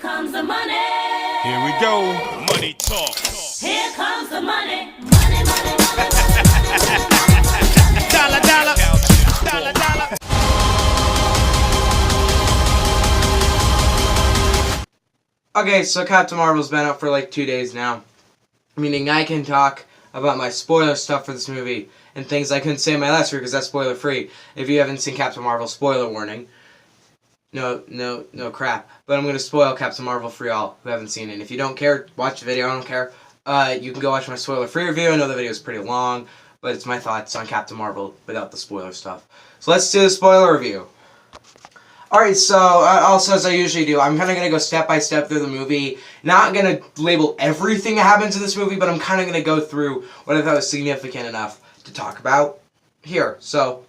comes the money. Here we go. Money talk. Here comes the money. Money, money, money, money. Dollar, dollar. Dollar, dollar. Okay, so Captain Marvel's been out for like 2 days now. Meaning I can talk about my spoiler stuff for this movie and things I couldn't say in my last review because that's spoiler free. If you haven't seen Captain Marvel, spoiler warning. No crap. But I'm going to spoil Captain Marvel for y'all who haven't seen it. If you don't care, watch the video. I don't care. You can go watch my spoiler free review. I know the video is pretty long, but it's my thoughts on Captain Marvel without the spoiler stuff. So let's do the spoiler review. Alright, so also as I usually do, I'm kind of going to go step by step through the movie. Not going to label everything that happens in this movie, but I'm kind of going to go through what I thought was significant enough to talk about here. So,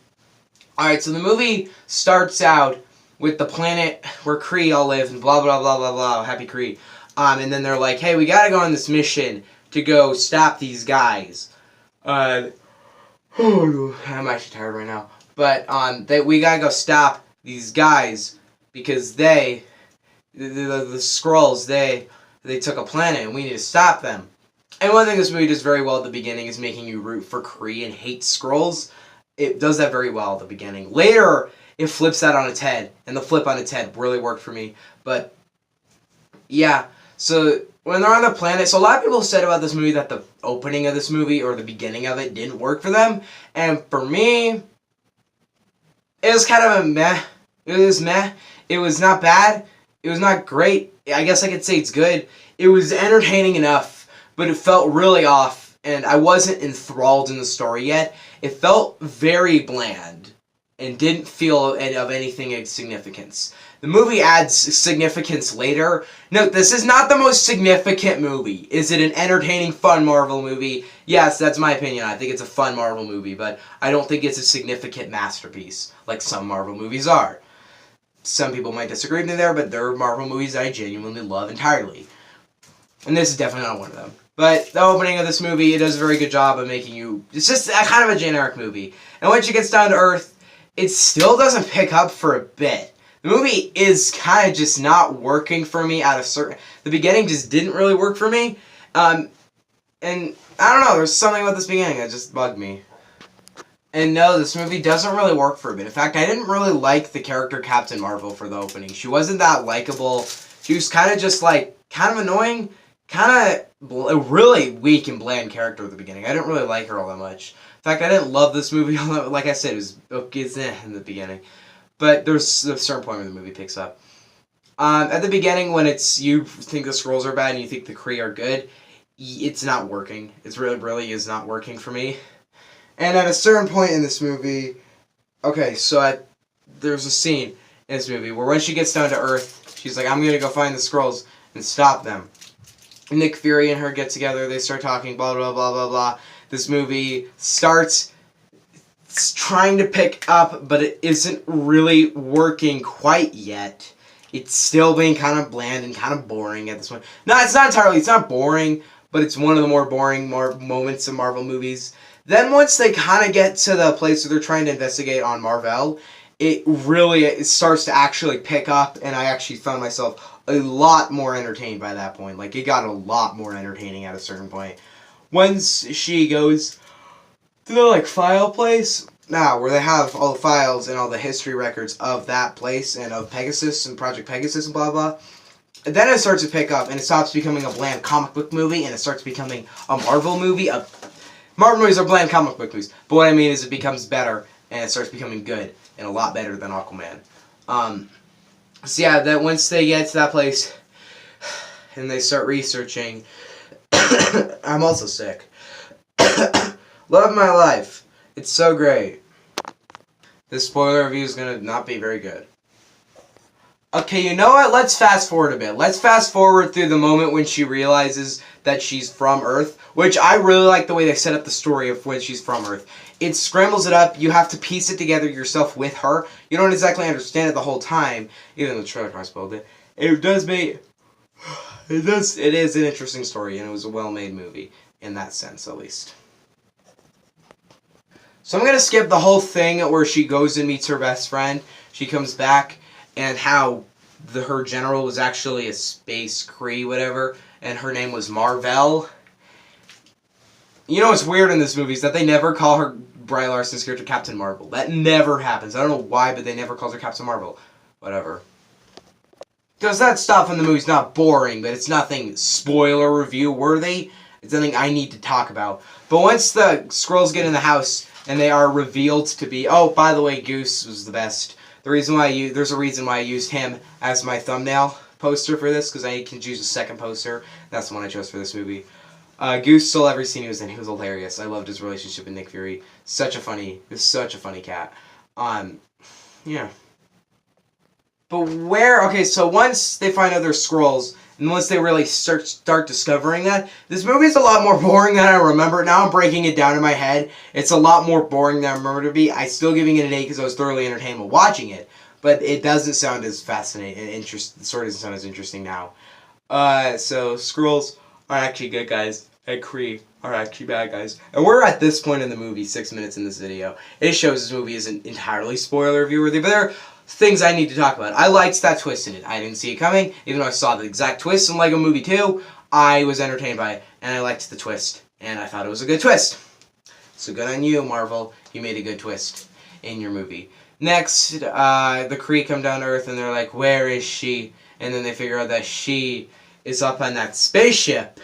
alright, so the movie starts out with the planet where Kree all live and blah blah blah blah blah, happy Kree. And then they're like, hey, we gotta go on this mission to go stop these guys. I'm actually tired right now. But we gotta go stop these guys because the Skrulls, they took a planet and we need to stop them. And one thing this movie does very well at the beginning is making you root for Kree and hate Skrulls. It does that very well at the beginning. Later, it flips that on its head, and the flip on its head really worked for me. But yeah, so when they're on the planet, so a lot of people said about this movie that the opening of this movie or the beginning of it didn't work for them, and for me, it was kind of a meh. It was meh. It was not bad. It was not great. I guess I could say it's good. It was entertaining enough, but it felt really off, and I wasn't enthralled in the story yet. It felt very bland and didn't feel of anything of significance. The movie adds significance later. Note, this is not the most significant movie. Is it an entertaining, fun Marvel movie? Yes, that's my opinion. I think it's a fun Marvel movie, but I don't think it's a significant masterpiece, like some Marvel movies are. Some people might disagree with me there, but there are Marvel movies I genuinely love entirely. And this is definitely not one of them. But the opening of this movie, it does a very good job of making you... It's just kind of a generic movie. And once it gets down to Earth, it still doesn't pick up for a bit. The movie is kind of just not working for me at a certain... The beginning just didn't really work for me. And I don't know, there's something about this beginning that just bugged me. And no, this movie doesn't really work for a bit. In fact, I didn't really like the character Captain Marvel for the opening. She wasn't that likable. She was kind of just like, kind of annoying, kind of a really weak and bland character at the beginning. I didn't really like her all that much. In fact, I didn't love this movie all that, like I said, it was okay in the beginning. But there's a certain point where the movie picks up. At the beginning, when you think the Skrulls are bad and you think the Kree are good, it's not working. It really is not working for me. And at a certain point in this movie, okay, so there's a scene in this movie where when she gets down to Earth, she's like, I'm going to go find the Skrulls and stop them. Nick Fury and her get together, they start talking, blah, blah, blah, blah, blah. This movie starts trying to pick up, but it isn't really working quite yet. It's still being kind of bland and kind of boring at this point. No, it's not entirely, it's not boring, but it's one of the more boring moments of Marvel movies. Then once they kind of get to the place where they're trying to investigate on Marvel, it starts to actually pick up, and I actually found myself a lot more entertained by that point. Like, it got a lot more entertaining at a certain point. Once she goes to the, like, file place, where they have all the files and all the history records of that place and of Pegasus and Project Pegasus and blah, blah, then it starts to pick up, and it stops becoming a bland comic book movie, and it starts becoming a Marvel movie. Marvel movies are bland comic book movies, but what I mean is it becomes better, and it starts becoming good, and a lot better than Aquaman. So yeah, that once they get to that place, and they start researching, I'm also sick. Love my life. It's so great. This spoiler review is going to not be very good. Okay, you know what? Let's fast forward a bit. Let's fast forward through the moment when she realizes that she's from Earth, which I really like the way they set up the story of when she's from Earth. It scrambles it up. You have to piece it together yourself with her. You don't exactly understand it the whole time, even though the trailer probably spoiled it. It is an interesting story, and it was a well-made movie, in that sense, at least. So I'm going to skip the whole thing where she goes and meets her best friend. She comes back, and how her general was actually a space Kree, whatever, and her name was Marvel. You know what's weird in this movie is that they never call her, Brie Larson's character, Captain Marvel. That never happens. I don't know why, but they never call her Captain Marvel. Whatever. Because that stuff in the movie's not boring, but it's nothing spoiler review worthy. It's nothing I need to talk about. But once the Skrulls get in the house and they are revealed to be, oh, by the way, Goose was the best. There's a reason why I used him as my thumbnail poster for this, because I can choose a second poster. That's the one I chose for this movie. Goose stole every scene he was in. He was hilarious. I loved his relationship with Nick Fury. Such a funny cat. Yeah. But so once they find out they're Skrulls, and once they really start discovering that, this movie is a lot more boring than I remember. Now I'm breaking it down in my head. It's a lot more boring than I remember it to be. I'm still giving it an 8 because I was thoroughly entertained while watching it. But it doesn't sound as fascinating and interesting. The story doesn't sound as interesting now. So Skrulls are actually good guys, and Kree are actually bad guys. And we're at this point in the movie, 6 minutes in this video. It shows this movie isn't entirely spoiler review worthy, but there are things I need to talk about. I liked that twist in it. I didn't see it coming, even though I saw the exact twist in Lego Movie 2. I was entertained by it, and I liked the twist, and I thought it was a good twist. So good on you, Marvel. You made a good twist in your movie. Next, the Kree come down to Earth, and they're like, where is she? And then they figure out that she is up on that spaceship,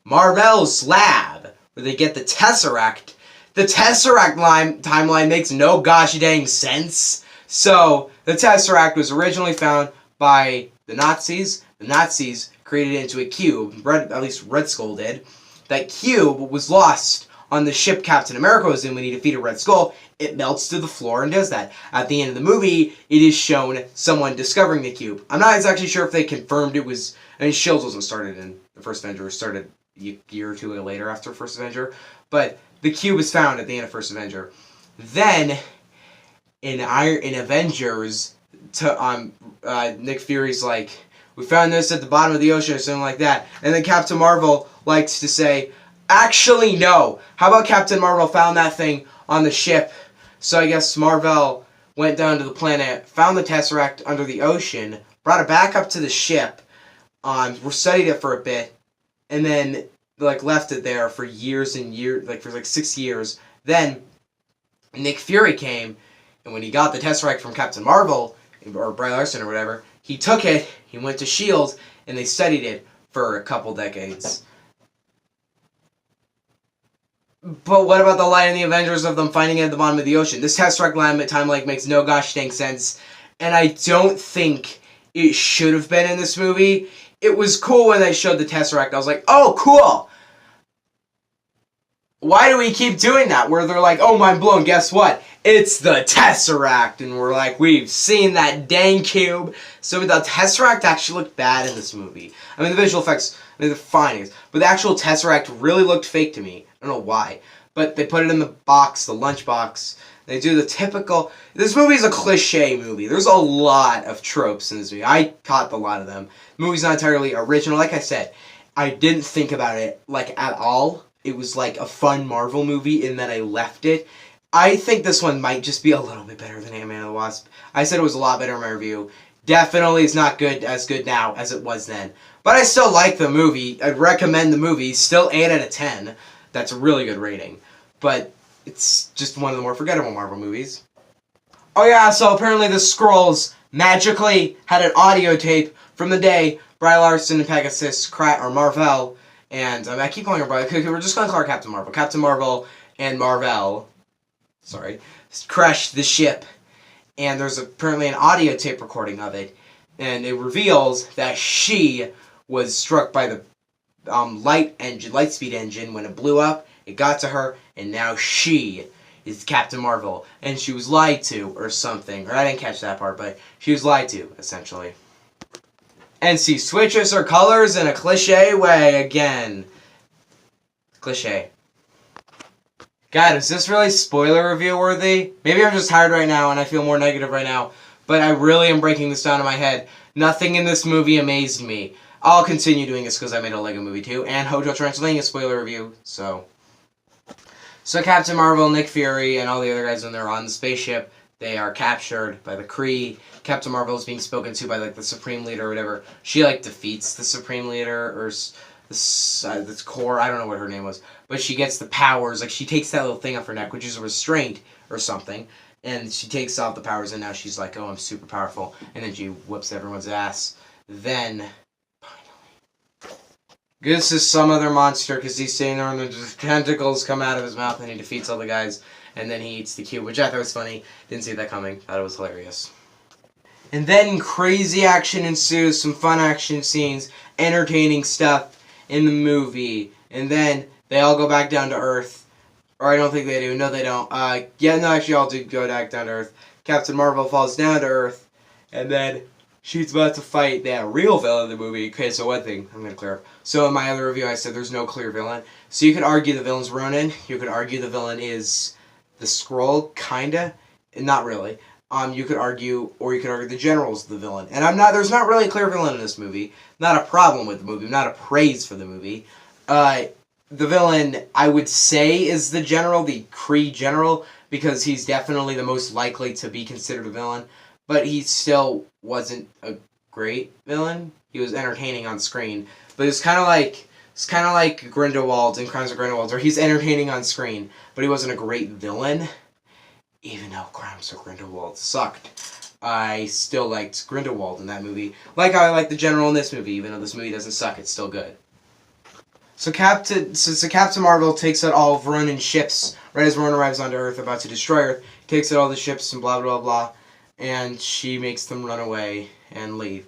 Marvel's lab, where they get the Tesseract. The Tesseract timeline makes no gosh dang sense. So, the Tesseract was originally found by the Nazis. The Nazis created it into a cube, at least Red Skull did. That cube was lost on the ship Captain America was in when he defeated Red Skull. It melts to the floor and does that. At the end of the movie, it is shown someone discovering the cube. I'm not exactly sure if they confirmed it was... I mean, S.H.I.E.L.D. wasn't started in the First Avenger. It started a year or two later after First Avenger. But the cube was found at the end of First Avenger. Then... In Avengers, Nick Fury's like, we found this at the bottom of the ocean or something like that. And then Captain Marvel likes to say, actually no. How about Captain Marvel found that thing on the ship? So I guess Marvel went down to the planet, found the Tesseract under the ocean, brought it back up to the ship, studied it for a bit, and then left it there for years and years, for 6 years. Then Nick Fury came. And when he got the Tesseract from Captain Marvel, or Brie Larson or whatever, he took it, he went to S.H.I.E.L.D., and they studied it for a couple decades. But what about the line in the Avengers of them finding it at the bottom of the ocean? This Tesseract timeline makes no gosh dang sense, and I don't think it should have been in this movie. It was cool when they showed the Tesseract. I was like, oh, cool! Why do we keep doing that? Where they're like, oh, mind blown, guess what? It's the Tesseract, and we're like, we've seen that dang cube. So the Tesseract actually looked bad in this movie. I mean, the visual effects, they're fine, but the actual Tesseract really looked fake to me. I don't know why. But they put it in the box, the lunchbox. They do the typical... This movie's a cliche movie. There's a lot of tropes in this movie. I caught a lot of them. The movie's not entirely original. Like I said, I didn't think about it, at all. It was like a fun Marvel movie, and then I left it. I think this one might just be a little bit better than Ant-Man and the Wasp. I said it was a lot better in my review. Definitely is not as good now as it was then. But I still like the movie. I'd recommend the movie. Still 8 out of 10. That's a really good rating. But it's just one of the more forgettable Marvel movies. Oh yeah, so apparently the Skrulls magically had an audio tape from the day Brie Larson and Pegasus, or Marvel, and I keep calling her Brie, we're just going to call her Captain Marvel. Captain Marvel and Marvel, crashed the ship, and there's apparently an audio tape recording of it, and it reveals that she was struck by the light speed engine when it blew up. It got to her, and now she is Captain Marvel, and she was lied to, or something. Or I didn't catch that part, but she was lied to, essentially. And she switches her colors in a cliche way again. Cliche. God, is this really spoiler review worthy? Maybe I'm just tired right now and I feel more negative right now, but I really am breaking this down in my head. Nothing in this movie amazed me. I'll continue doing this because I made a Lego Movie 2 and Hotel Transylvania spoiler review, so Captain Marvel, Nick Fury, and all the other guys when they're on the spaceship, they are captured by the Kree. Captain Marvel is being spoken to by like the Supreme Leader or whatever. She like defeats the Supreme Leader or this core. I don't know what her name was, but she gets the powers. Like she takes that little thing off her neck, which is a restraint or something, and she takes off the powers, and now she's like, oh, I'm super powerful, and then she whips everyone's ass. Then this is some other monster because he's standing there and the tentacles come out of his mouth and he defeats all the guys and then he eats the cube, which I thought was funny. Didn't see that coming. Thought it was hilarious. And then crazy action ensues, some fun action scenes, entertaining stuff in the movie. And then they all go back down to Earth. Or I don't think they do. No, they don't. Actually all do go back down to Earth. Captain Marvel falls down to Earth. And then she's about to fight that real villain in the movie. Okay, so one thing I'm going to clear up. So in my other review I said there's no clear villain. So you could argue the villain's Ronin. You could argue the villain is the Skrull, kinda. Not really. You could argue the General's the villain. And there's not really a clear villain in this movie. Not a problem with the movie. Not a praise for the movie. The villain, I would say, is the General, the Kree General, because he's definitely the most likely to be considered a villain. But he still wasn't a great villain. He was entertaining on screen. But it's kind of like Grindelwald in Crimes of Grindelwald, where he's entertaining on screen, but he wasn't a great villain. Even though Crimes of Grindelwald sucked, I still liked Grindelwald in that movie. Like how I like the General in this movie, even though this movie doesn't suck, it's still good. So Captain Marvel takes out all of Ronin's ships right as Ronin arrives onto Earth, about to destroy Earth. Takes out all the ships and blah blah blah, and she makes them run away and leave.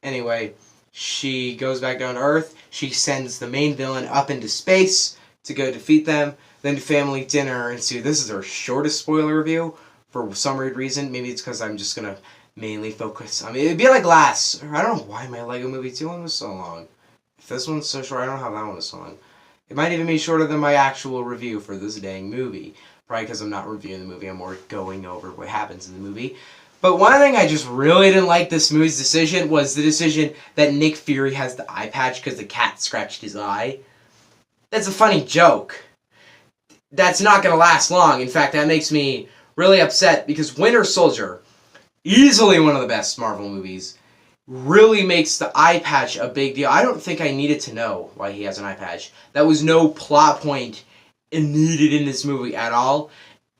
Anyway, she goes back down to Earth. She sends the main villain up into space to go defeat them. Then family dinner ensues. This is our shortest spoiler review for some weird reason. Maybe it's because I'm just going to mainly focus. I mean, it'd be like Glass. I don't know why my Lego Movie 2 one was so long. If this one's so short, I don't know how that one was so long. It might even be shorter than my actual review for this dang movie. Probably because I'm not reviewing the movie. I'm more going over what happens in the movie. But one thing I just really didn't like this movie's decision was the decision that Nick Fury has the eye patch because the cat scratched his eye. That's a funny joke. That's not going to last long. In fact, that makes me really upset because Winter Soldier, easily one of the best Marvel movies, really makes the eye patch a big deal. I don't think I needed to know why he has an eye patch. That was no plot point needed in this movie at all.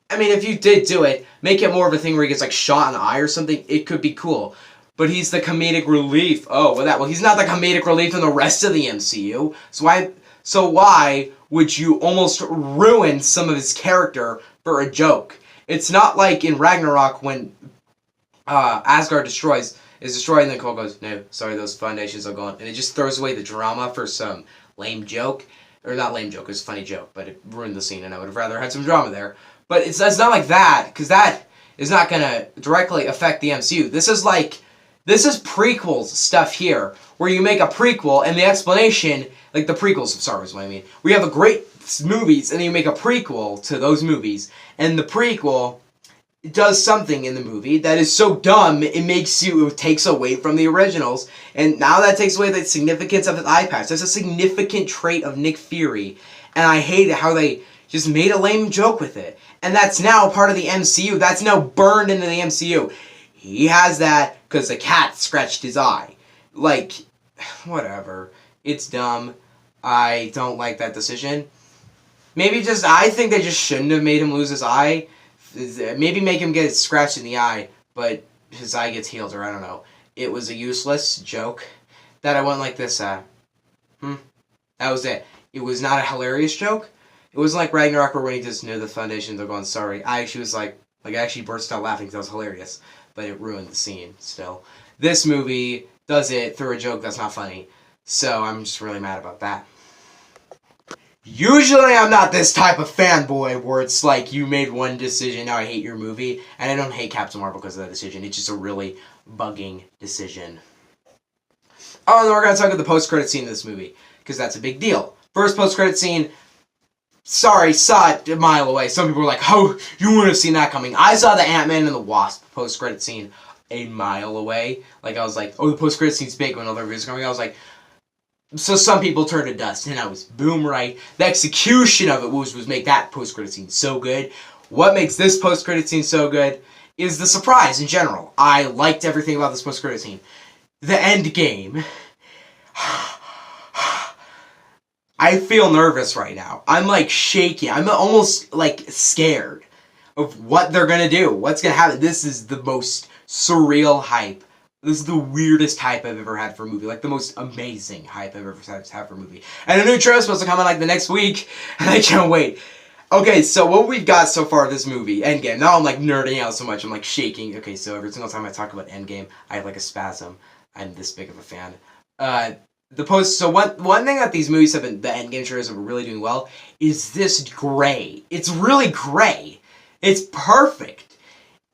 I mean, if you did do it, make it more of a thing where he gets like shot in the eye or something, it could be cool. But he's the comedic relief. Oh, well, he's not the comedic relief in the rest of the MCU. So why would you almost ruin some of his character for a joke? It's not like in Ragnarok when Asgard is destroyed, and then Cole goes, no, sorry, those foundations are gone. And it just throws away the drama for some lame joke. Or not lame joke, it was a funny joke, but it ruined the scene, and I would have rather had some drama there. But it's not like that, because that is not going to directly affect the MCU. This is prequels stuff here, where you make a prequel, and the explanation, like the prequels of Star Wars, what I mean. We have a great movies, and then you make a prequel to those movies, and the prequel does something in the movie that is so dumb, it takes away from the originals, and now that takes away the significance of his eye patch. That's a significant trait of Nick Fury, and I hate it how they just made a lame joke with it. And that's now part of the MCU. That's now burned into the MCU. He has that because the cat scratched his eye. Like, whatever. It's dumb. I don't like that decision. I think they just shouldn't have made him lose his eye. Maybe make him get scratched in the eye, but his eye gets healed, or I don't know. It was a useless joke that I went like this at. That was it. It was not a hilarious joke. It wasn't like Ragnarok where when he just knew the foundation, they're going, sorry. I actually was I actually burst out laughing because that was hilarious. But it ruined the scene still. This movie does it through a joke that's not funny. So I'm just really mad about that. Usually I'm not this type of fanboy where it's like you made one decision, now I hate your movie. And I don't hate Captain Marvel because of that decision. It's just a really bugging decision. Oh, and then we're going to talk about the post-credit scene of this movie. Because that's a big deal. First post-credit scene. Sorry, saw it a mile away. Some people were like, oh, you wouldn't have seen that coming. I saw the Ant-Man and the Wasp post-credit scene a mile away. Like, I was like, oh, the post-credit scene's big when other reviews are coming. I was like, so some people turned to dust, and I was boom right. The execution of it was make that post-credit scene so good. What makes this post-credit scene so good is the surprise in general. I liked everything about this post-credit scene. The end game. I feel nervous right now. I'm like shaking. I'm almost like scared of what they're gonna do. What's gonna happen. This is the most surreal hype. This is the weirdest hype I've ever had for a movie. Like the most amazing hype I've ever had for a movie. And a new trailer is supposed to come out like the next week. And I can't wait. Okay, so what we've got so far of this movie, Endgame. Now I'm like nerding out so much. I'm like shaking. Okay, so every single time I talk about Endgame, I have like a spasm. I'm this big of a fan. So one thing that these movies have been, the Endgame trailers have been really doing well, is this gray. It's really gray. It's perfect.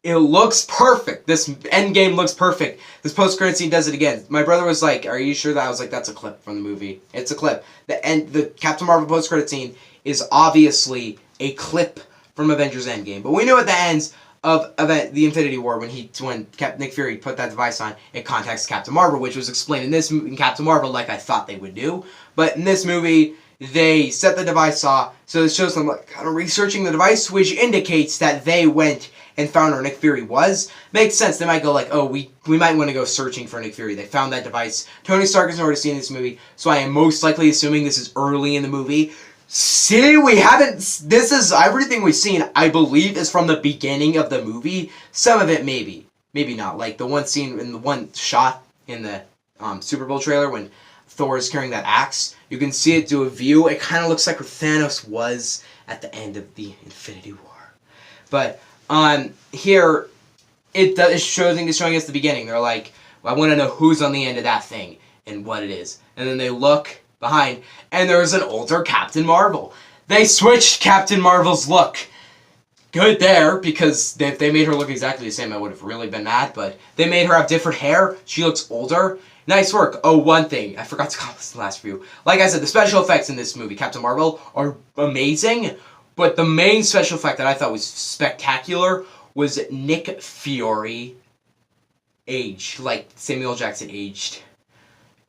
It looks perfect. This Endgame looks perfect. This post-credit scene does it again. My brother was like, "Are you sure that?" I was like, "That's a clip from the movie. It's a clip." The Captain Marvel post-credit scene is obviously a clip from Avengers Endgame. But we knew at the end of the Infinity War when Nick Fury put that device on, it contacts Captain Marvel, which was explained in Captain Marvel like I thought they would do. But in this movie, they set the device off, so it shows them like kind of researching the device, which indicates that they went and found where Nick Fury was. Makes sense. They might go like, oh, we might want to go searching for Nick Fury. They found that device. Tony Stark has already seen this movie, so I am most likely assuming this is early in the movie. See, this is everything we've seen, I believe, is from the beginning of the movie. Some of it maybe not. Like the one scene in the one shot in the Super Bowl trailer when Thor is carrying that axe. You can see it do a view. It kind of looks like where Thanos was at the end of the Infinity War. But here, it's showing us the beginning. They're like, well, I want to know who's on the end of that thing and what it is. And then they look behind, and there's an older Captain Marvel. They switched Captain Marvel's look. Good there, because if they made her look exactly the same, I would have really been mad, but they made her have different hair. She looks older. Nice work. Oh, one thing. I forgot to call this in the last review. Like I said, the special effects in this movie, Captain Marvel, are amazing, but the main special effect that I thought was spectacular was Nick Fury aged, like Samuel Jackson aged.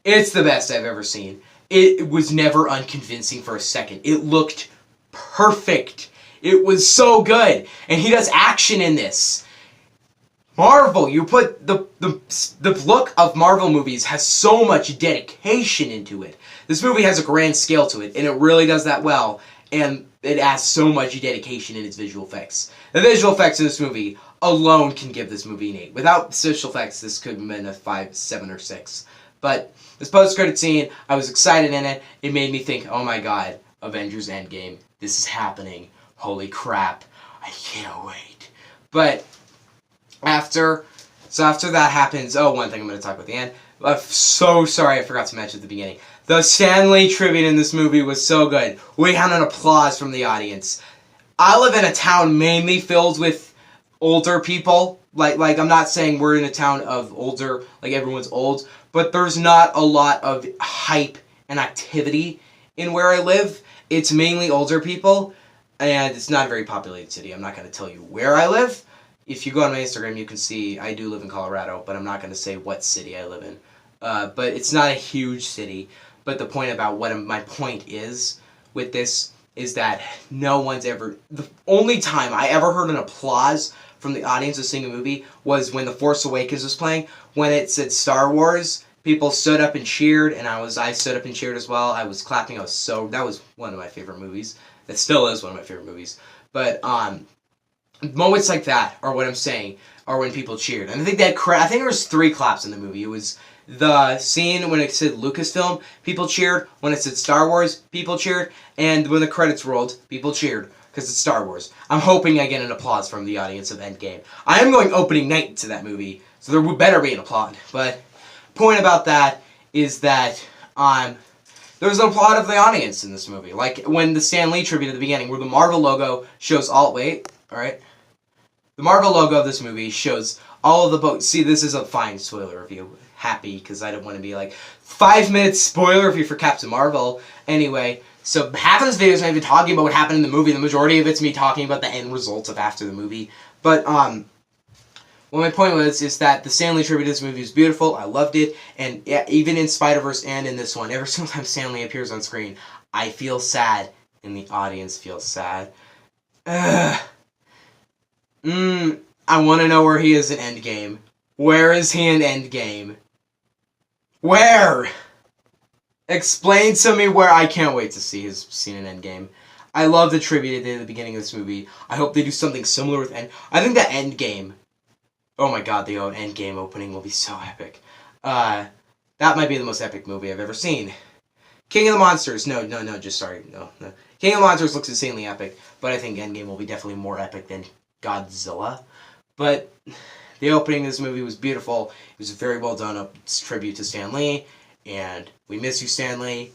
It's the best I've ever seen. It was never unconvincing for a second. It looked perfect. It was so good. And he does action in this. Marvel, you put the look of Marvel movies has so much dedication into it. This movie has a grand scale to it, and it really does that well. And it has so much dedication in its visual effects. The visual effects in this movie alone can give this movie an 8. Without visual effects, this could have been a 5, 7, or 6. But this post-credit scene, I was excited in it. It made me think, oh my god, Avengers Endgame. This is happening. Holy crap. I can't wait. But after that happens, one thing I'm going to talk about at the end. I'm so sorry I forgot to mention at the beginning. The Stan Lee tribute in this movie was so good. We had an applause from the audience. I live in a town mainly filled with older people. Like I'm not saying we're in a town of older, like everyone's old, but there's not a lot of hype and activity in where I live. It's mainly older people, and it's not a very populated city. I'm not going to tell you where I live. If you go on my Instagram, you can see I do live in Colorado, but I'm not going to say what city I live in. But it's not a huge city. But the point about my point is with this is that no one's ever... The only time I ever heard an applause from the audience of seeing a movie was when The Force Awakens was playing. When it said Star Wars, people stood up and cheered, and I stood up and cheered as well. I was clapping. That was one of my favorite movies. That still is one of my favorite movies. But moments like that are what I'm saying are when people cheered. And I think there was 3 claps in the movie. It was the scene when it said Lucasfilm, people cheered. When it said Star Wars, people cheered. And when the credits rolled, people cheered. Because it's Star Wars. I'm hoping I get an applause from the audience of Endgame. I am going opening night to that movie, so there better be an applaud. But point about that is that there's an applaud of the audience in this movie. Like when the Stan Lee tribute at the beginning, where the Marvel logo shows alright? The Marvel logo of this movie shows all of the boats. See, this is a fine spoiler review. Happy, because I don't want to be like, 5 minutes spoiler review for Captain Marvel. Anyway, so half of this video is not even talking about what happened in the movie. The majority of it's me talking about the end results of after the movie. But, what my point was is that the Stan Lee tribute to this movie is beautiful. I loved it. And yeah, even in Spider-Verse and in this one, every single time Stan Lee appears on screen, I feel sad. And the audience feels sad. I want to know where he is in Endgame. Where is he in Endgame? Where? Explain to me where. I can't wait to see his scene in Endgame. I love the tribute they did at the beginning of this movie. I hope they do something similar with I think the Endgame. Oh my god, the Endgame opening will be so epic. That might be the most epic movie I've ever seen. King of the Monsters. No. King of the Monsters looks insanely epic, but I think Endgame will be definitely more epic than Godzilla. But the opening of this movie was beautiful. It was very well done. A tribute to Stan Lee, and we miss you, Stan Lee.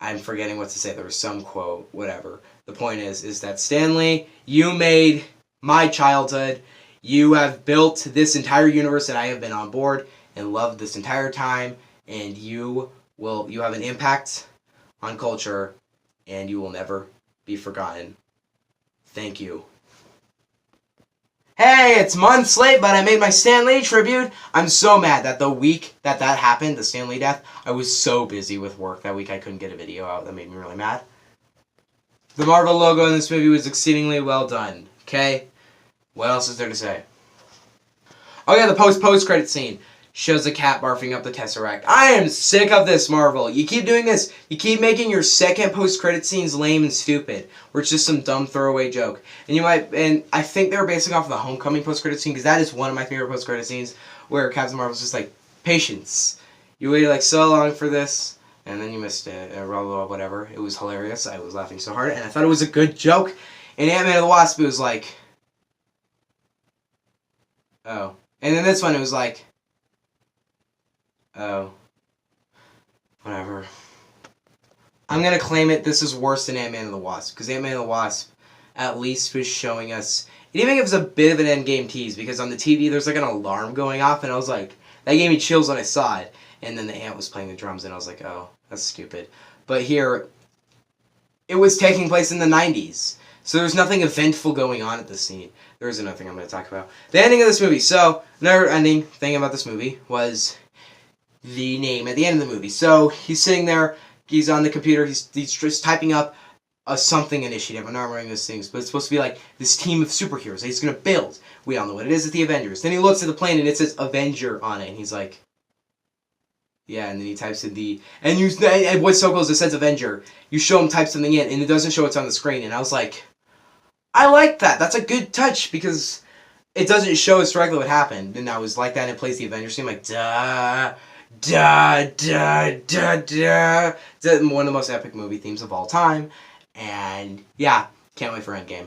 I'm forgetting what to say. There was some quote, whatever. The point is that Stan Lee, you made my childhood. You have built this entire universe that I have been on board and loved this entire time, and you have an impact on culture, and you will never be forgotten. Thank you. Hey, it's months late, but I made my Stan Lee tribute. I'm so mad that the week that happened, the Stan Lee death, I was so busy with work that week I couldn't get a video out. That made me really mad. The Marvel logo in this movie was exceedingly well done. Okay? What else is there to say? Oh yeah, the post-credit scene shows a cat barfing up the Tesseract. I am sick of this, Marvel. You keep doing this. You keep making your second post-credit scenes lame and stupid, where it's just some dumb throwaway joke. And I think they were basing off of the Homecoming post-credit scene, because that is one of my favorite post-credit scenes, where Captain Marvel's just like, patience. You waited like so long for this, and then you missed it, whatever. It was hilarious. I was laughing so hard, and I thought it was a good joke. In Ant-Man and the Wasp, it was like, oh. And then this one, it was like, oh. Whatever. I'm gonna claim it, this is worse than Ant-Man and the Wasp, because Ant-Man and the Wasp at least was showing us, it even gives a bit of an endgame tease, because on the TV there's like an alarm going off, and I was like, that gave me chills when I saw it, and then the ant was playing the drums, and I was like, oh, that's stupid. But here, it was taking place in the 90s, so there's nothing eventful going on at this scene. There is another thing I'm going to talk about. The ending of this movie. So, another ending thing about this movie was the name at the end of the movie. So, he's sitting there, he's on the computer, he's just typing up a something initiative. I'm not remembering those things, but it's supposed to be like this team of superheroes that he's going to build. We all know what it is, it's the Avengers. Then he looks at the plane and it says Avenger on it, and he's like, yeah, and then he types in and what's so cool is it says Avenger. You show him type something in, and it doesn't show what's on the screen, and I was like, I like that. That's a good touch, because it doesn't show us directly what happened. And I was like that, and it plays the Avengers theme, like, da, da, da, da, da. One of the most epic movie themes of all time. And, yeah, can't wait for Endgame.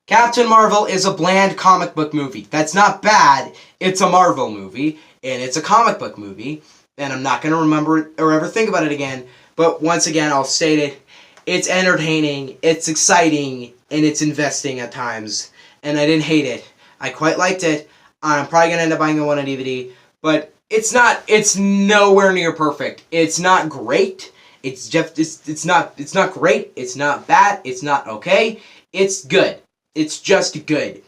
Captain Marvel is a bland comic book movie. That's not bad. It's a Marvel movie, and it's a comic book movie. And I'm not going to remember it or ever think about it again. But once again, I'll state it. It's entertaining, it's exciting, and it's investing at times. And I didn't hate it. I quite liked it. I'm probably going to end up buying the one on DVD. But it's nowhere near perfect. It's not great. It's not great. It's not bad. It's not okay. It's good. It's just good.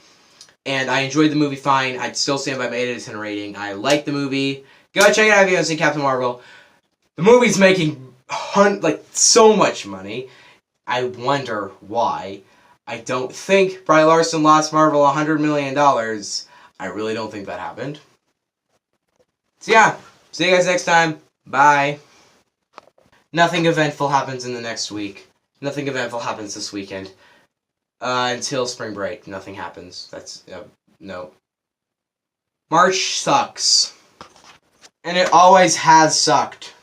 And I enjoyed the movie fine. I'd still stand by my 8 out of 10 rating. I like the movie. Go check it out if you haven't seen Captain Marvel. The movie's making so much money. I wonder why. I don't think Brie Larson lost Marvel $100 million. I really don't think that happened. So yeah, see you guys next time. Bye. Nothing eventful happens in the next week. Nothing eventful happens this weekend. Until spring break, nothing happens. That's, no. March sucks. And it always has sucked.